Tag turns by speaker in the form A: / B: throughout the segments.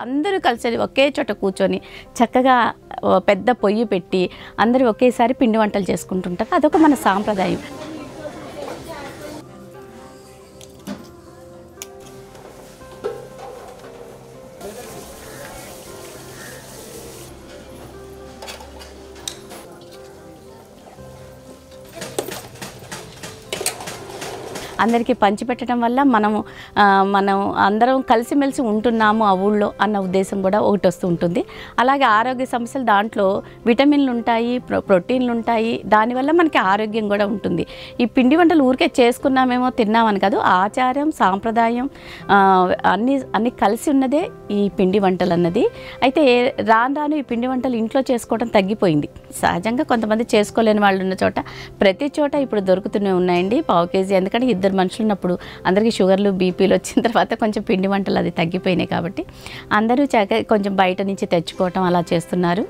A: అందరూ కలిసి ఒకే చోట కూర్చొని చక్కగా పెద్ద పొయ్యి పెట్టి అందరూ ఒకేసారి పిండి వంటలు చేసుకుంటుంటారు. అదొక మన సాంప్రదాయం. అందరికీ పంచిపెట్టడం వల్ల మనం అందరం కలిసిమెలిసి ఉంటున్నాము ఆ ఊళ్ళో అన్న ఉద్దేశం కూడా ఒకటి వస్తూ ఉంటుంది. అలాగే ఆరోగ్య సమస్యలు దాంట్లో విటమిన్లు ఉంటాయి, ప్రోటీన్లు ఉంటాయి. దానివల్ల మనకి ఆరోగ్యం కూడా ఉంటుంది. ఈ పిండి వంటలు ఊరికే చేసుకున్నామేమో తిన్నామని కాదు, ఆచారం సాంప్రదాయం అన్నీ కలిసి ఉన్నదే ఈ పిండి వంటలు అన్నది. అయితే రాను ఈ పిండి వంటలు ఇంట్లో చేసుకోవడం తగ్గిపోయింది. సహజంగా కొంతమంది చేసుకోలేని వాళ్ళు ఉన్న చోట ప్రతి చోట ఇప్పుడు దొరుకుతూనే ఉన్నాయండి పావు కేజీ. ఎందుకంటే ఇద్దరు మనుషులు ఉన్నప్పుడు అందరికీ షుగర్లు బీపీలు వచ్చిన తర్వాత కొంచెం పిండి వంటలు అది తగ్గిపోయినాయి కాబట్టి అందరూ కొంచెం బయట నుంచి తెచ్చుకోవటం అలా చేస్తున్నారు.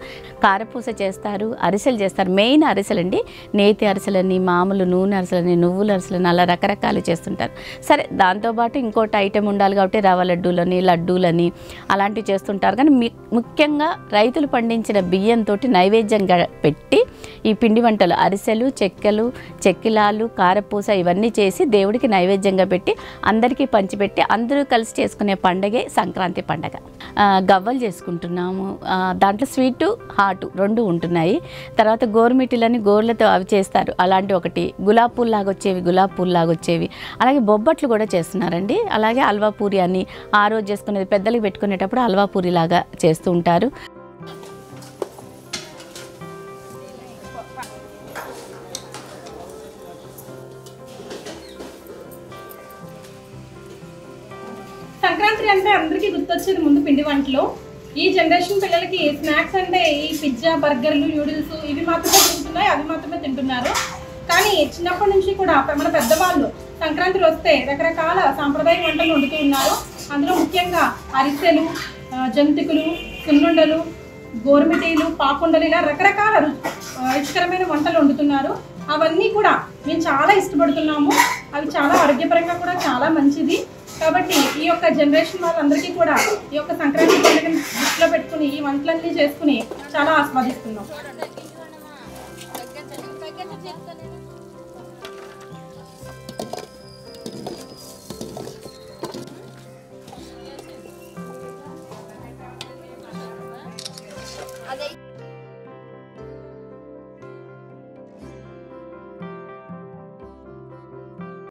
A: కారపూస చేస్తారు, అరిసెలు చేస్తారు. మెయిన్ అరిసెలండి, నేతి అరిసెలని, మామూలు నూనె అరిసెలని, నువ్వుల అరిసెలని అలా రకరకాలు చేస్తుంటారు. సరే దాంతోపాటు ఇంకోటి ఐటెం ఉండాలి కాబట్టి రవ్వ లడ్డూలని అలాంటివి చేస్తుంటారు. కానీ ముఖ్యంగా రైతులు పండించిన బియ్యంతో నైవేద్యంగా పెట్టి ఈ పిండి వంటలు అరిసెలు, చెక్కిలాలు, కారపూస ఇవన్నీ చేసి దేవుడికి నైవేద్యంగా పెట్టి అందరికీ పంచిపెట్టి అందరూ కలిసి చేసుకునే పండగే సంక్రాంతి పండగ. గవ్వలు చేసుకుంటున్నాము. దాంట్లో స్వీటు హాటు రెండు ఉంటున్నాయి. తర్వాత గోరుమిటీలని గోర్లతో అవి చేస్తారు, అలాంటి ఒకటి. గులాబ్ పూలు లాగా వచ్చేవి. అలాగే బొబ్బట్లు కూడా చేస్తున్నారండి. అలాగే హల్వా పూరి అని ఆ రోజు చేసుకునేది పెద్దలకు పెట్టుకునేటప్పుడు హల్వా పూరి లాగా చేస్తూ ఉంటారు.
B: సంక్రాంతి అంటే అందరికీ గుర్తొచ్చేది ముందు పిండి వంటలు. ఈ జనరేషన్ పిల్లలకి స్నాక్స్ అంటే ఈ పిజ్జా, బర్గర్లు, న్యూడిల్స్ ఇవి మాత్రమే తింటున్నాయి, అవి మాత్రమే తింటున్నారు. కానీ చిన్నప్పటి నుంచి కూడా మన పెద్దవాళ్ళు సంక్రాంతి వస్తే రకరకాల సాంప్రదాయ వంటలు వండుతూ ఉన్నారు. అందులో ముఖ్యంగా అరిసెలు, జంతికలు, సున్నుండలు, గోరుమిటీలు, పాకుండలు ఇలా రకరకాల రుచికరమైన వంటలు వండుతున్నారు. అవన్నీ కూడా మేము చాలా ఇష్టపడుతున్నాము. అవి చాలా ఆరోగ్యపరంగా కూడా చాలా మంచిది. కాబట్టి ఈ యొక్క జనరేషన్ వాళ్ళందరికీ కూడా ఈ యొక్క సంక్రాంతి పండుగని దృష్టిలో పెట్టుకుని ఈ వంటలన్నీ చేసుకుని చాలా ఆస్వాదిస్తున్నాం.